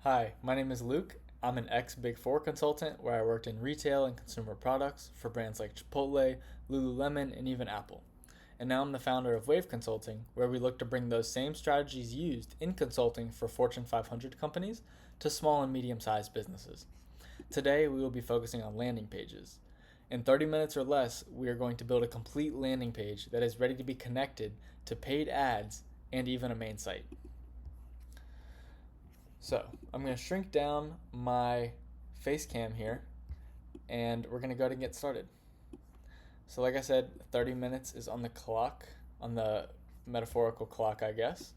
Hi, my name is Luke. I'm an ex Big Four consultant where I worked in retail and consumer products for brands like Chipotle, Lululemon, and even Apple. And now I'm the founder of Wave Consulting, where we look to bring those same strategies used in consulting for Fortune 500 companies to small and medium sized businesses. Today, we will be focusing on landing pages. In 30 minutes or less, we are going to build a complete landing page that is ready to be connected to paid ads and even a main site. So I'm going to shrink down my face cam here and we're going to go ahead and get started. So like I said, 30 minutes is on the clock, on the metaphorical clock, I guess.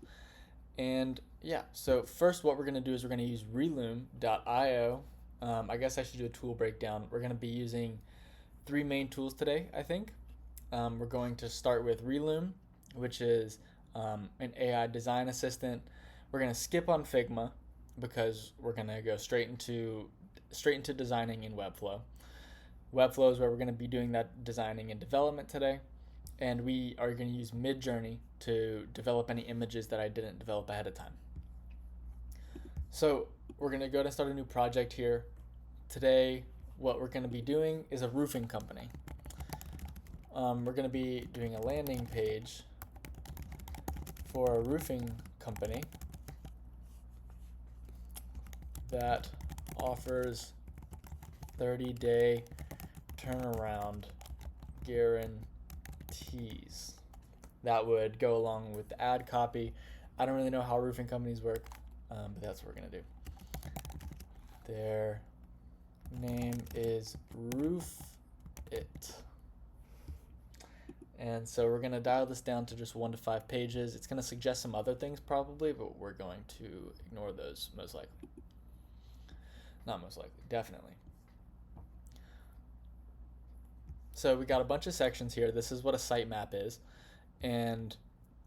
And yeah, so first what we're going to do is we're going to use reloom.io. I guess I should do a tool breakdown. We're going to be using three main tools today, I think. We're going to start with Reloom, which is an AI design assistant. We're going to skip on Figma because we're going to go straight into designing in Webflow. Webflow is where we're going to be doing that designing and development today. And we are going to use Midjourney to develop any images that I didn't develop ahead of time. So we're going to go ahead and start a new project here. Today, what we're going to be doing is a roofing company. We're going to be doing a landing page for a roofing company that offers 30-day turnaround guarantees. That would go along with the ad copy. I don't really know how roofing companies work, but that's what we're going to do. Their name is Roof It. And so we're going to dial this down to just 1 to 5 pages. It's going to suggest some other things probably, but we're going to ignore those most likely. Not most likely, definitely. So we got a bunch of sections here. This is what a sitemap is, and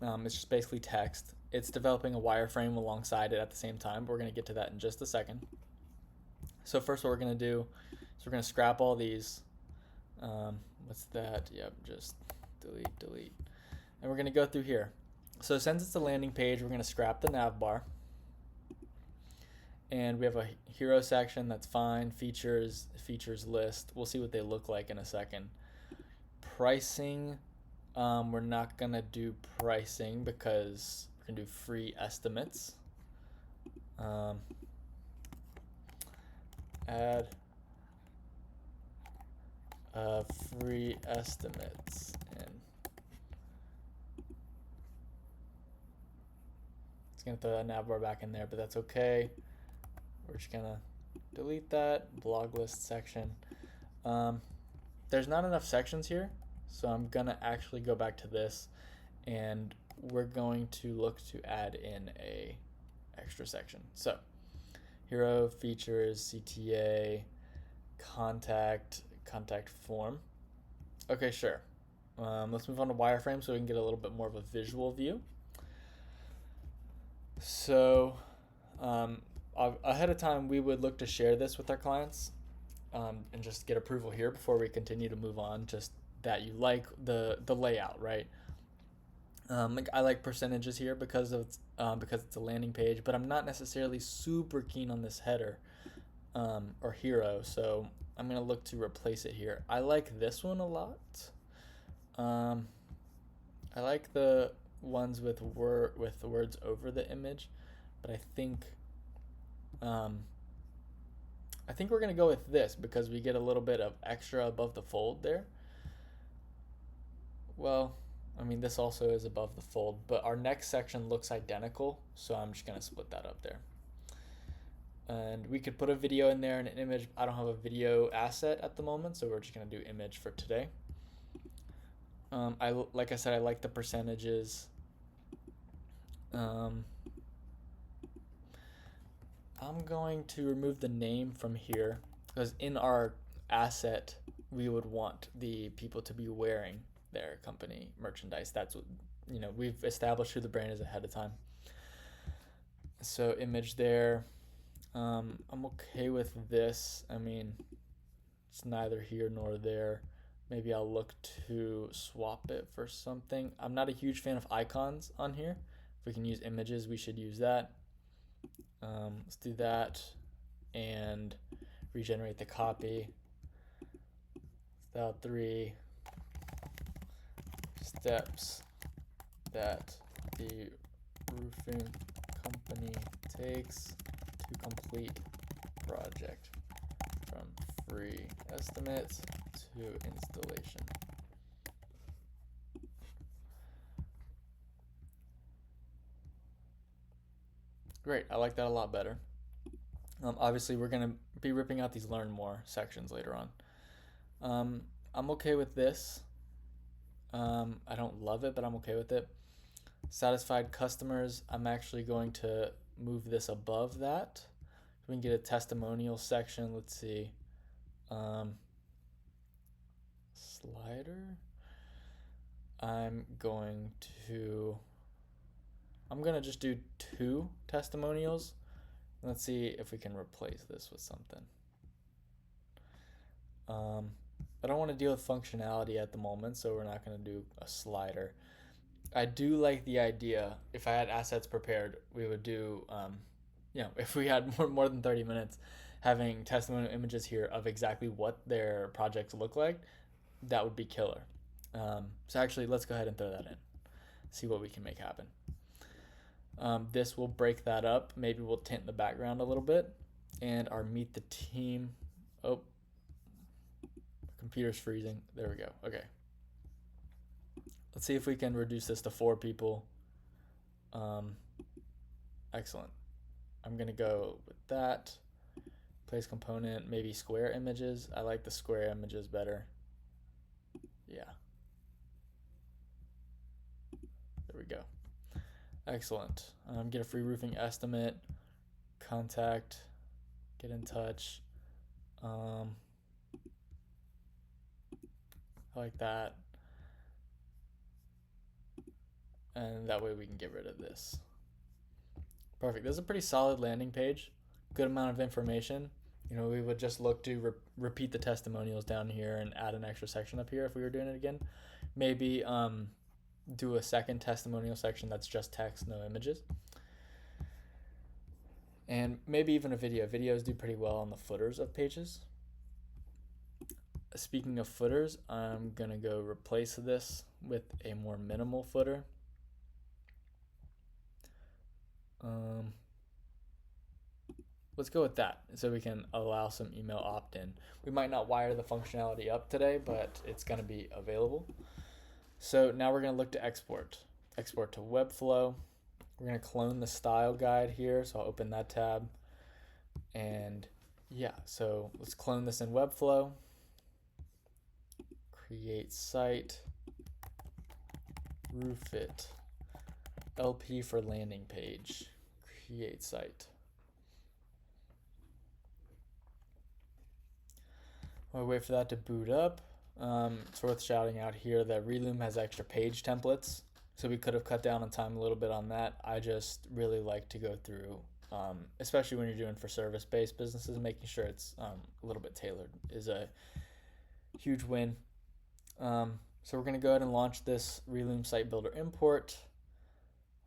it's just basically text. It's developing a wireframe alongside it at the same time, but we're going to get to that in just a second. So first what we're going to do is we're going to scrap all these. What's that? Yep, just delete. And we're going to go through here. So since it's a landing page, we're going to scrap the nav bar. And we have a hero section, that's fine. Features list. We'll see what they look like in a second. Pricing, we're not going to do pricing because we're going to do free estimates. Add free estimates in. It's going to throw that nav bar back in there, but that's okay. We're just going to delete that blog list section. There's not enough sections here, so I'm going to actually go back to this, and we're going to look to add in a extra section. So hero, features, CTA, contact form. Okay, sure. Let's move on to wireframe so we can get a little bit more of a visual view. So ahead of time, we would look to share this with our clients and just get approval here before we continue to move on. Just that you like the layout, right? I like percentages here because it's a landing page, but I'm not necessarily super keen on this header or hero, so I'm gonna look to replace it here. I like this one a lot. I like the ones with the words over the image, but I think we're gonna go with this because we get a little bit of extra above the fold there. Well, I mean, this also is above the fold, but our next section looks identical, so I'm just gonna split that up there. And we could put a video in there and an image. I don't have a video asset at the moment, so we're just gonna do image for today. Like I said, I like the percentages. I'm going to remove the name from here because in our asset we would want the people to be wearing their company merchandise. That's what, we've established who the brand is ahead of time. So image there. I'm okay with this. I mean, it's neither here nor there. Maybe I'll look to swap it for something. I'm not a huge fan of icons on here. If we can use images, we should use that. Let's do that and regenerate the copy. About 3 steps that the roofing company takes to complete project, from free estimate to installation. Great, I like that a lot better. Obviously, we're going to be ripping out these learn more sections later on. I'm okay with this. I don't love it, but I'm okay with it. Satisfied customers, I'm actually going to move this above that. We can get a testimonial section. Let's see. Slider. I'm going to just do 2 testimonials. Let's see if we can replace this with something. I don't want to deal with functionality at the moment, so we're not going to do a slider. I do like the idea. If I had assets prepared, we would do, if we had more than 30 minutes, having testimonial images here of exactly what their projects look like, that would be killer. So actually, let's go ahead and throw that in. See what we can make happen. This will break that up. Maybe we'll tint the background a little bit. And our meet the team. Oh, computer's freezing. There we go. Okay. Let's see if we can reduce this to 4 people. Excellent. I'm going to go with that. Place component, maybe square images. I like the square images better. Yeah. There we go. Excellent. Get a free roofing estimate. Contact. Get in touch. I like that. And that way we can get rid of this. Perfect. This is a pretty solid landing page. Good amount of information. We would just look to repeat the testimonials down here and add an extra section up here if we were doing it again. Maybe do a second testimonial section that's just text, no images. And maybe even a video. Videos do pretty well on the footers of pages. Speaking of footers, I'm going to go replace this with a more minimal footer. Let's go with that so we can allow some email opt-in. We might not wire the functionality up today, but it's going to be available. So now we're going to look to export. Export to Webflow. We're going to clone the style guide here. So I'll open that tab. And yeah, so let's clone this in Webflow. Create site. Roof it. LP for landing page. Create site. While we wait for that to boot up, it's worth shouting out here that Reloom has extra page templates, so we could have cut down on time a little bit on that. I just really like to go through, especially when you're doing for service-based businesses, making sure it's a little bit tailored is a huge win. So we're going to go ahead and launch this Reloom Site Builder import.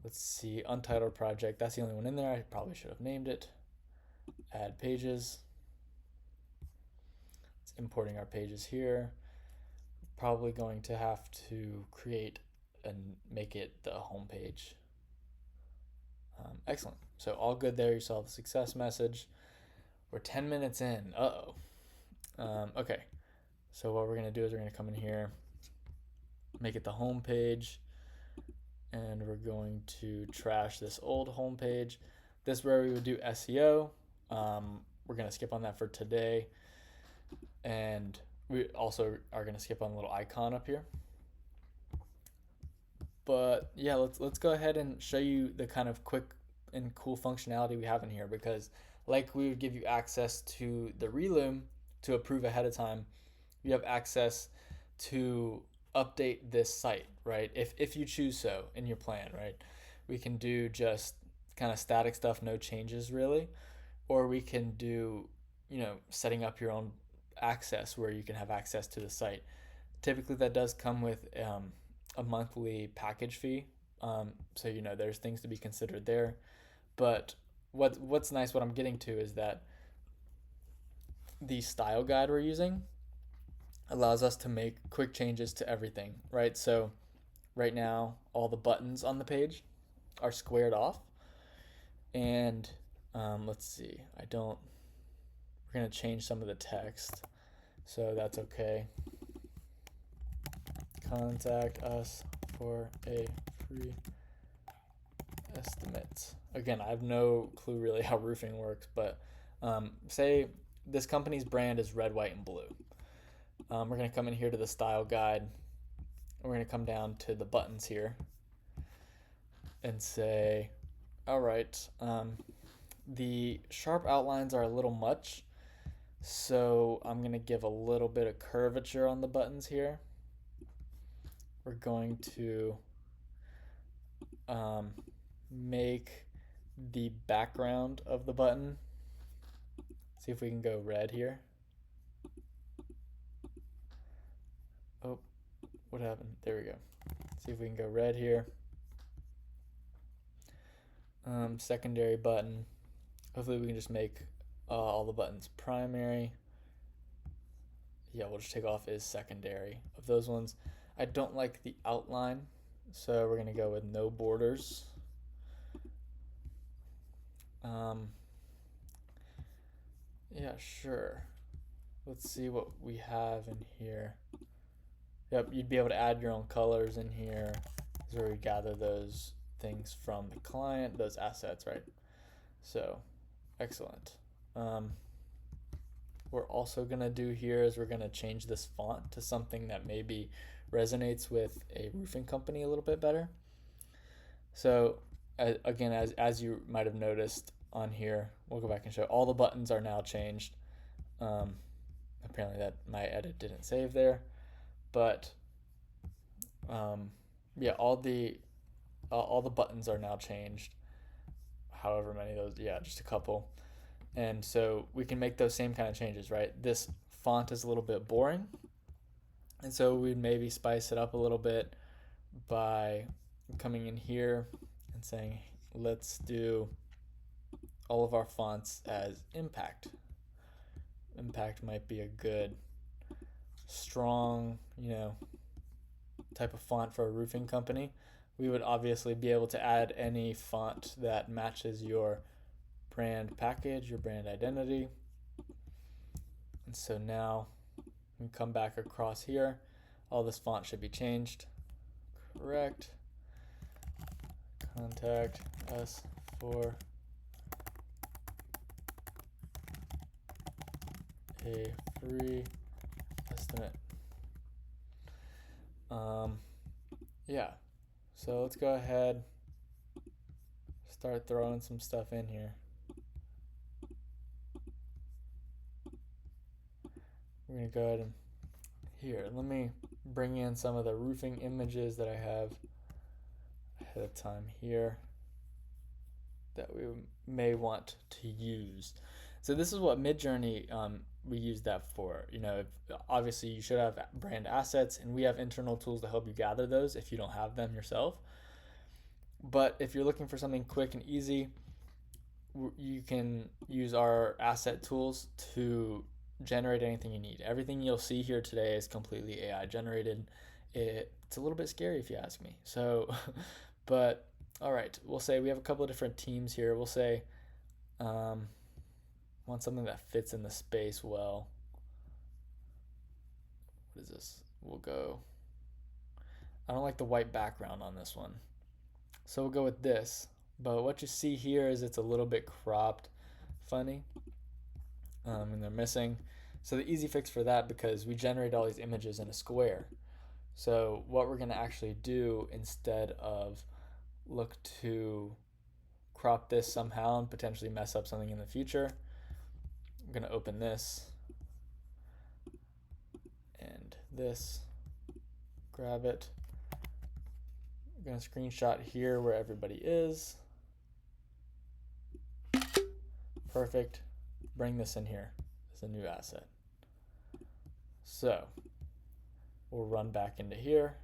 Let's see, untitled project. That's the only one in there. I probably should have named it. Add pages. It's importing our pages here. Probably going to have to create and make it the home page. Excellent. So all good there. You saw the success message. We're 10 minutes in. Okay. So what we're going to do is we're going to come in here, make it the home page, and we're going to trash this old home page. This is where we would do SEO. We're going to skip on that for today. And we also are going to skip on the little icon up here. But yeah, let's go ahead and show you the kind of quick and cool functionality we have in here, because like we would give you access to the Reloom to approve ahead of time, you have access to update this site, right? If you choose so in your plan, right? We can do just kind of static stuff, no changes really, or we can do, setting up your own access where you can have access to the site. Typically that does come with a monthly package fee, so there's things to be considered there, but what's nice, what I'm getting to is that the style guide we're using allows us to make quick changes to everything, right? So right now, all the buttons on the page are squared off. And let's see, we're going to change some of the text. So that's okay. Contact us for a free estimate. Again, I have no clue really how roofing works, but say this company's brand is red, white, and blue. We're going to come in here to the style guide. We're going to come down to the buttons here and say, all right, the sharp outlines are a little much, so I'm going to give a little bit of curvature on the buttons here. We're going to make the background of the button. See if we can go red here. Oh, what happened? There we go. See if we can go red here. Secondary button. Hopefully we can just make all the buttons primary. Yeah, we'll just take off is secondary of those ones. I don't like the outline, so we're gonna go with no borders. Yeah, sure. Let's see what we have in here. Yep, you'd be able to add your own colors in here. This is where we gather those things from the client, those assets, right? So, excellent. We're also gonna do here is we're gonna change this font to something that maybe resonates with a roofing company a little bit better. So again, as you might have noticed on here, we'll go back and show all the buttons are now changed. Apparently that my edit didn't save there, but yeah, all the buttons are now changed. However many of those, yeah, just a couple. And so we can make those same kind of changes, right? This font is a little bit boring, and so we'd maybe spice it up a little bit by coming in here and saying, let's do all of our fonts as impact. Impact might be a good, strong, type of font for a roofing company. We would obviously be able to add any font that matches your brand package, your brand identity. And so now we come back across here. All this font should be changed. Correct. Contact us for a free estimate. Yeah. So let's go ahead, start throwing some stuff in here. We're going to go ahead and here, let me bring in some of the roofing images that I have ahead of time here that we may want to use. So this is what Midjourney we use that for. Obviously you should have brand assets, and we have internal tools to help you gather those if you don't have them yourself. But if you're looking for something quick and easy, you can use our asset tools to generate anything you need. Everything you'll see here today is completely AI generated. It's a little bit scary if you ask me. So, but all right, we'll say we have a couple of different teams here. We'll say want something that fits in the space well. What is this? We'll go, I don't like the white background on this one, so we'll go with this. But what you see here is it's a little bit cropped, funny, and they're missing. So the easy fix for that, because we generate all these images in a square, so what we're going to actually do instead of look to crop this somehow and potentially mess up something in the future, I'm going to open this and this, grab it. I'm going to screenshot here where everybody is. Perfect. Bring this in here as a new asset. So we'll run back into here.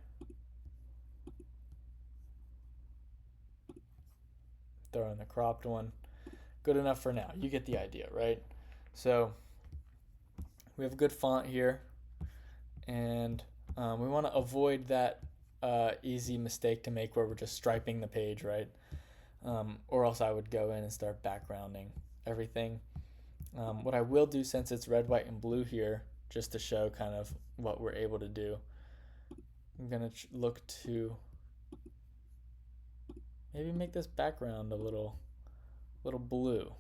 Throw in the cropped one. good enough for now. You get the idea, right? So we have a good font here, and we want to avoid that easy mistake to make where we're just striping the page, right? Or else I would go in and start backgrounding everything. What I will do, since it's red, white, and blue here, just to show kind of what we're able to do, I'm going to look to maybe make this background a little blue.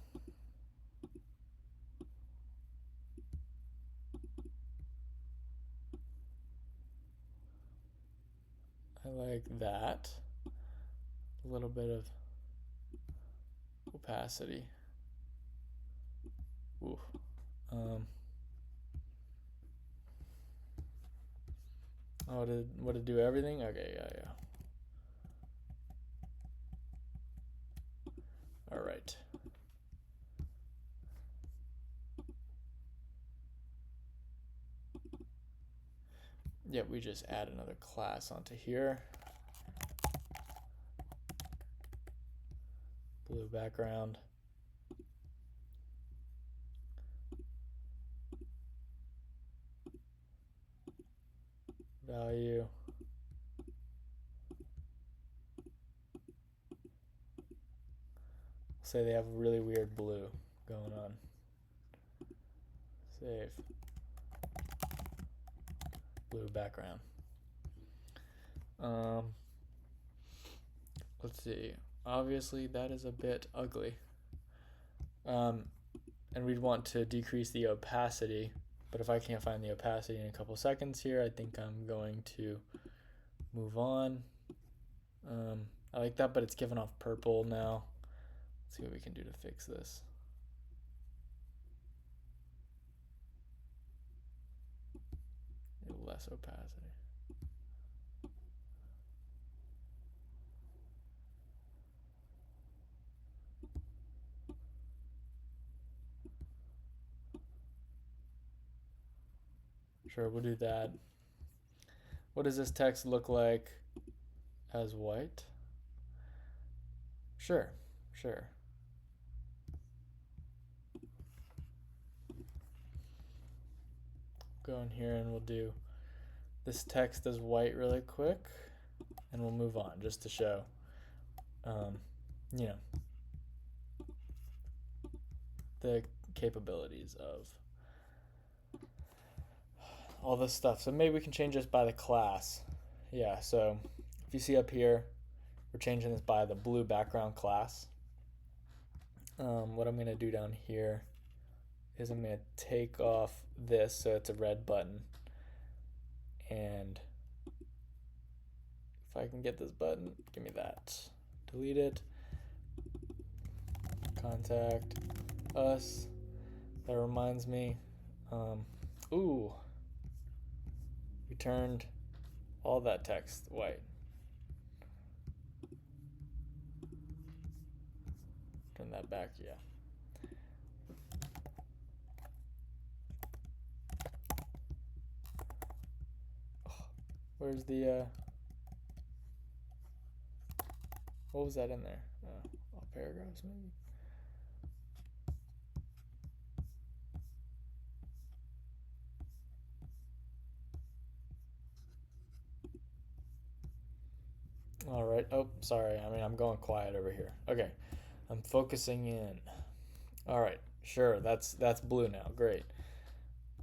I like that. A little bit of opacity. Ooh. Oh, would it do everything? Okay, yeah. All right. Yeah, we just add another class onto here. Blue background. Value. Say they have a really weird blue going on. Save. Blue background. Let's see. Obviously, that is a bit ugly. And we'd want to decrease the opacity. But if I can't find the opacity in a couple seconds here, I think I'm going to move on. I like that, but it's giving off purple now. Let's see what we can do to fix this. Less opacity. Sure, we'll do that. What does this text look like as white? Sure. Go in here and we'll do this text as white really quick, and we'll move on just to show, the capabilities of all this stuff. So maybe we can change this by the class. Yeah, so if you see up here, we're changing this by the blue background class. What I'm going to do down here is I'm going to take off this so it's a red button. And if I can get this button, give me that. Delete it. Contact us. That reminds me. We turned all that text white. Turn that back, yeah. Where's the, what was that in there? All paragraphs, maybe? All right. Oh, sorry. I'm going quiet over here. Okay. I'm focusing in. All right. Sure. That's blue now. Great.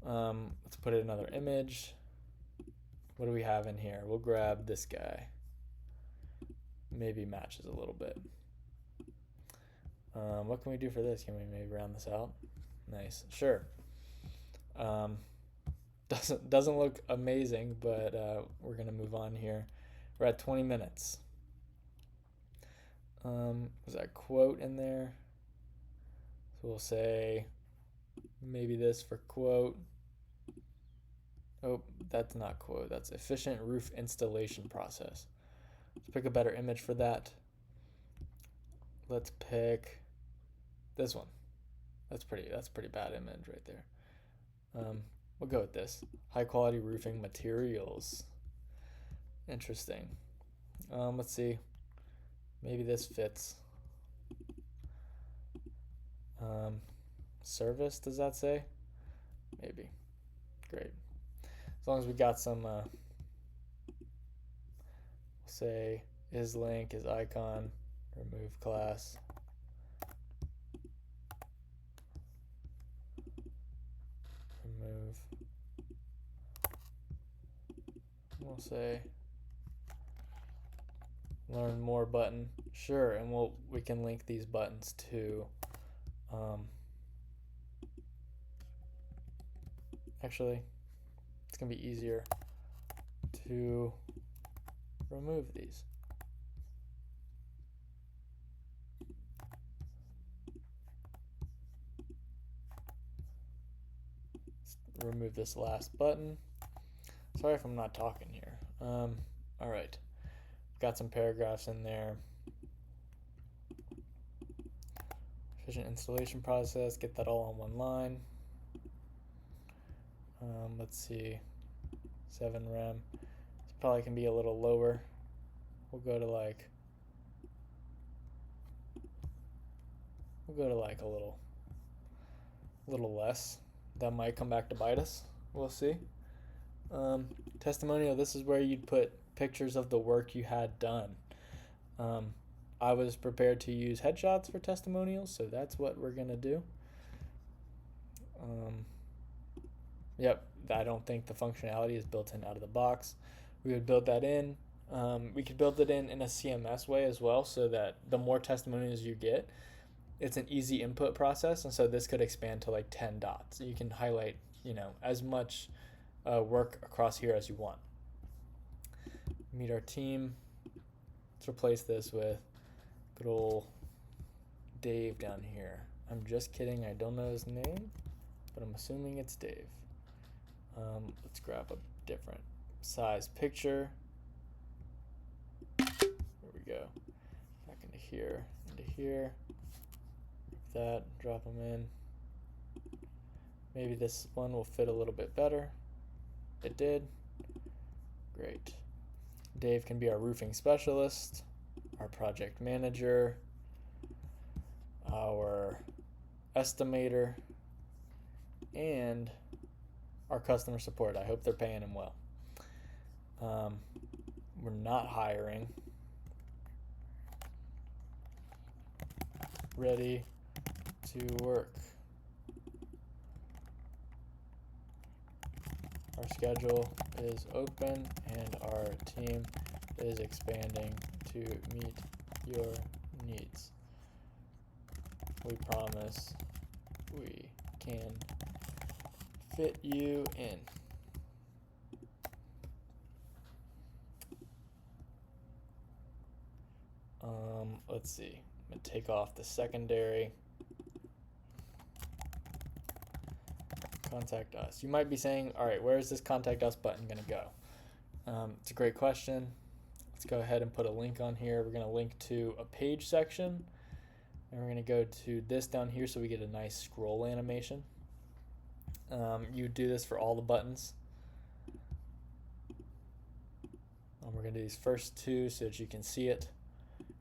Let's put in another image. What do we have in here? We'll grab this guy. Maybe matches a little bit. What can we do for this? Can we maybe round this out? Nice. Sure. Doesn't look amazing, but we're gonna move on here. We're at 20 minutes. Was that quote in there? So we'll say maybe this for quote. Oh, that's not quote. That's efficient roof installation process. Let's pick a better image for that. Let's pick this one. That's pretty bad image right there. We'll go with this. High quality roofing materials. Interesting. Let's see. Maybe this fits. Um, service, does that say? Maybe. Great. As long as we got some, we'll say is link, is icon, remove class. Remove. We'll say learn more button. Sure, and we can link these buttons to actually it's gonna be easier to remove these. Let's remove this last button. Sorry if I'm not talking here. All right, got some paragraphs in there. Efficient installation process, get that all on one line. Let's see, 7 rem. This probably can be a little lower. We'll go to like a little less. That might come back to bite us. We'll see. Testimonial, this is where you'd put pictures of the work you had done. I was prepared to use headshots for testimonials, so that's what we're gonna do. Yep, I don't think the functionality is built in out of the box. We would build that in. We could build it in a CMS way as well, so that the more testimonials you get, it's an easy input process, and so this could expand to like 10 dots. You can highlight, as much work across here as you want. Meet our team. Let's replace this with good old Dave down here. I'm just kidding, I don't know his name, but I'm assuming it's Dave. Let's grab a different size picture. There we go. Back into here, that, drop them in. Maybe this one will fit a little bit better. It did. Great. Dave can be our roofing specialist, our project manager, our estimator, and our customer support. I hope they're paying him well. We're not hiring. Ready to work. Our schedule is open and our team is expanding to meet your needs. We promise we can fit you in. Let's see. I'm gonna take off the secondary. Contact us. You might be saying, all right, where is this contact us button gonna go? It's a great question. Let's go ahead and put a link on here. We're gonna link to a page section, and we're gonna go to this down here so we get a nice scroll animation. You do this for all the buttons. We're gonna do these first two so that you can see it.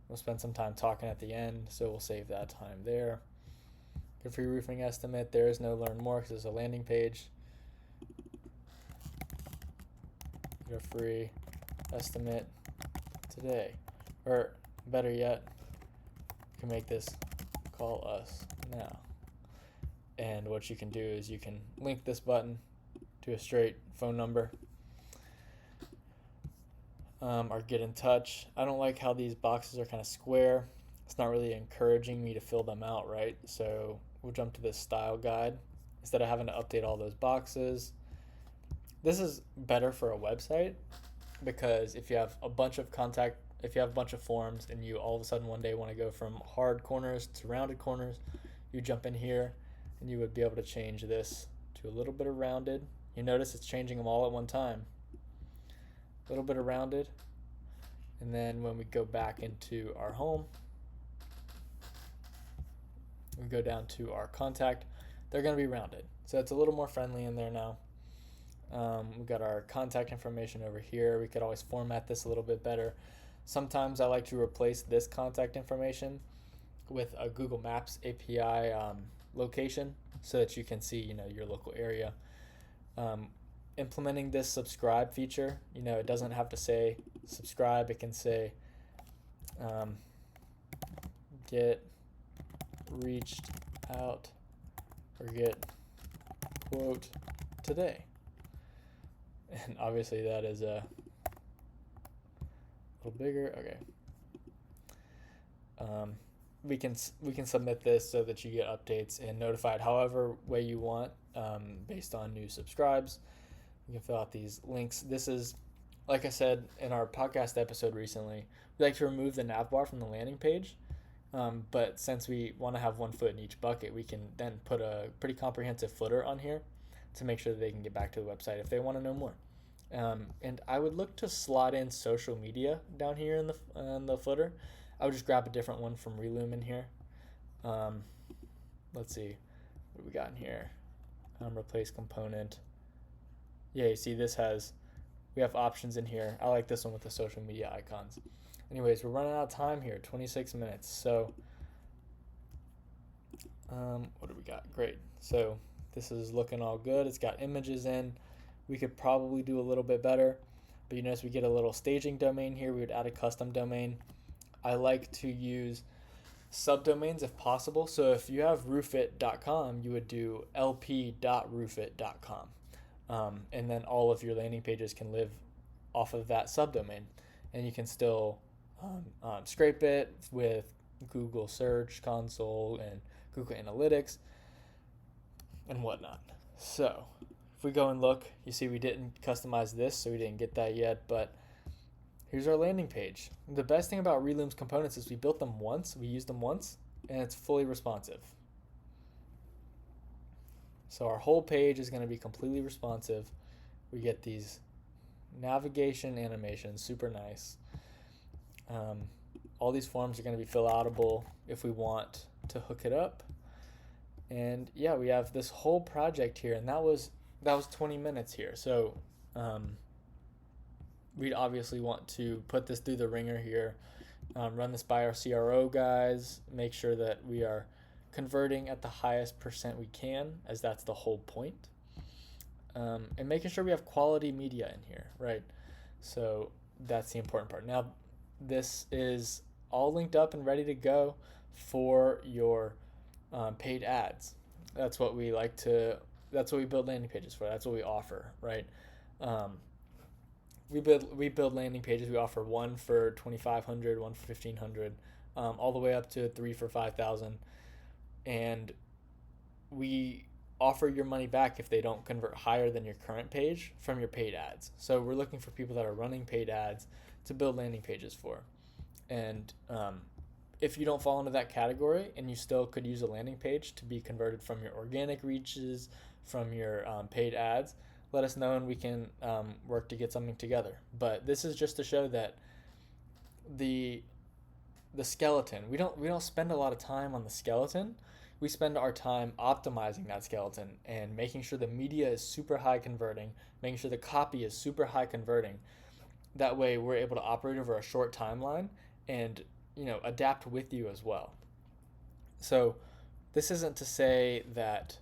We'll spend some time talking at the end, so we'll save that time there. Good free roofing estimate. There is no learn more because it's a landing page. Get a free estimate today. Or better yet, you can make this call us now. And what you can do is you can link this button to a straight phone number. Or get in touch. I don't like how these boxes are kind of square. It's not really encouraging me to fill them out, right? So we'll jump to this style guide instead of having to update all those boxes. This is better for a website because if you have a bunch of forms and you all of a sudden one day want to go from hard corners to rounded corners, you jump in here and you would be able to change this to a little bit of rounded. You notice it's changing them all at one time. A little bit of rounded, and then when we go back into our home, we go down to our contact, they're going to be rounded, so it's a little more friendly in there now. We've got our contact information over here. We could always format this a little bit better. Sometimes I like to replace this contact information with a Google Maps API location so that you can see, your local area. Um, Implementing this subscribe feature, it doesn't have to say subscribe. It can say um, get reached out or get quote today. And obviously that is a little bigger. Okay. We can submit this so that you get updates and notified however way you want, based on new subscribes. You can fill out these links. This is, like I said in our podcast episode recently, we like to remove the nav bar from the landing page. But since we want to have one foot in each bucket, we can then put a pretty comprehensive footer on here to make sure that they can get back to the website if they want to know more. And I would look to slot in social media down here in the footer. I would just grab a different one from Reloom in here. Let's see what do we got in here. Replace component. Yeah, you see we have options in here. I like this one with the social media icons. Anyways, we're running out of time here, 26 minutes. So what do we got? Great. So this is looking all good. It's got images in. We could probably do a little bit better, but you notice we get a little staging domain here. We would add a custom domain. I like to use subdomains if possible. So if you have roofit.com, you would do lp.roofit.com. And then all of your landing pages can live off of that subdomain. And you can still scrape it with Google Search Console and Google Analytics and whatnot. So if we go and look, you see we didn't customize this, so we didn't get that yet, but here's our landing page. The best thing about Reloom's components is we built them once, we used them once, and it's fully responsive. So our whole page is going to be completely responsive. We get these navigation animations, super nice. All these forms are going to be fill outable if we want to hook it up. And yeah, we have this whole project here, and that was 20 minutes here. So we'd obviously want to put this through the ringer here, run this by our CRO guys, make sure that we are converting at the highest percent we can, as that's the whole point, and making sure we have quality media in here, right? So that's the important part. Now, this is all linked up and ready to go for your paid ads. That's what we build landing pages for. That's what we offer, right? We build landing pages. We offer one for $2,500, one for $1,500, all the way up to 3 for $5,000. And we offer your money back if they don't convert higher than your current page from your paid ads. So we're looking for people that are running paid ads to build landing pages for. And if you don't fall into that category and you still could use a landing page to be converted from your organic reaches, from your paid ads, let us know and we can work to get something together. But this is just to show that the skeleton, we don't spend a lot of time on the skeleton. We spend our time optimizing that skeleton and making sure the media is super high converting, making sure the copy is super high converting. That way we're able to operate over a short timeline and adapt with you as well. So this isn't to say that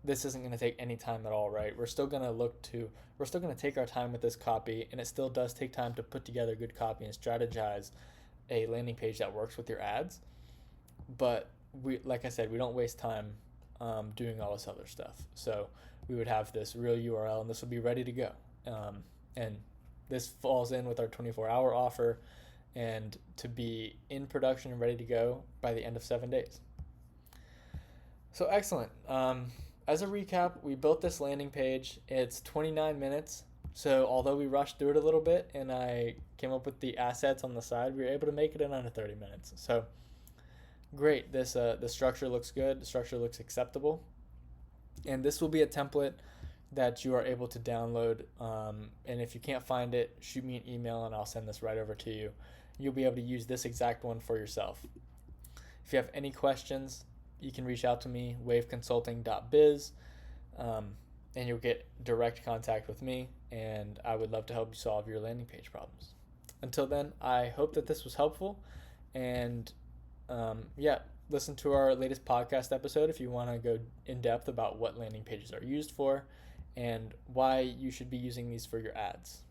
this isn't going to take any time at all, right? We're still going to take our time with this copy, and it still does take time to put together good copy and strategize a landing page that works with your ads. But like I said, we don't waste time doing all this other stuff. So we would have this real URL, and this would be ready to go. And this falls in with our 24-hour offer, and to be in production and ready to go by the end of 7 days. So excellent. As a recap, we built this landing page. It's 29 minutes. So although we rushed through it a little bit and I came up with the assets on the side, we were able to make it in under 30 minutes. So great. The structure looks good. The structure looks acceptable. And this will be a template that you are able to download. And if you can't find it, shoot me an email and I'll send this right over to you. You'll be able to use this exact one for yourself. If you have any questions, you can reach out to me, waveconsulting.biz, and you'll get direct contact with me, and I would love to help you solve your landing page problems. Until then, I hope that this was helpful, and listen to our latest podcast episode if you want to go in depth about what landing pages are used for and why you should be using these for your ads.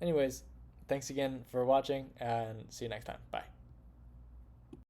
Anyways, thanks again for watching, and see you next time. Bye.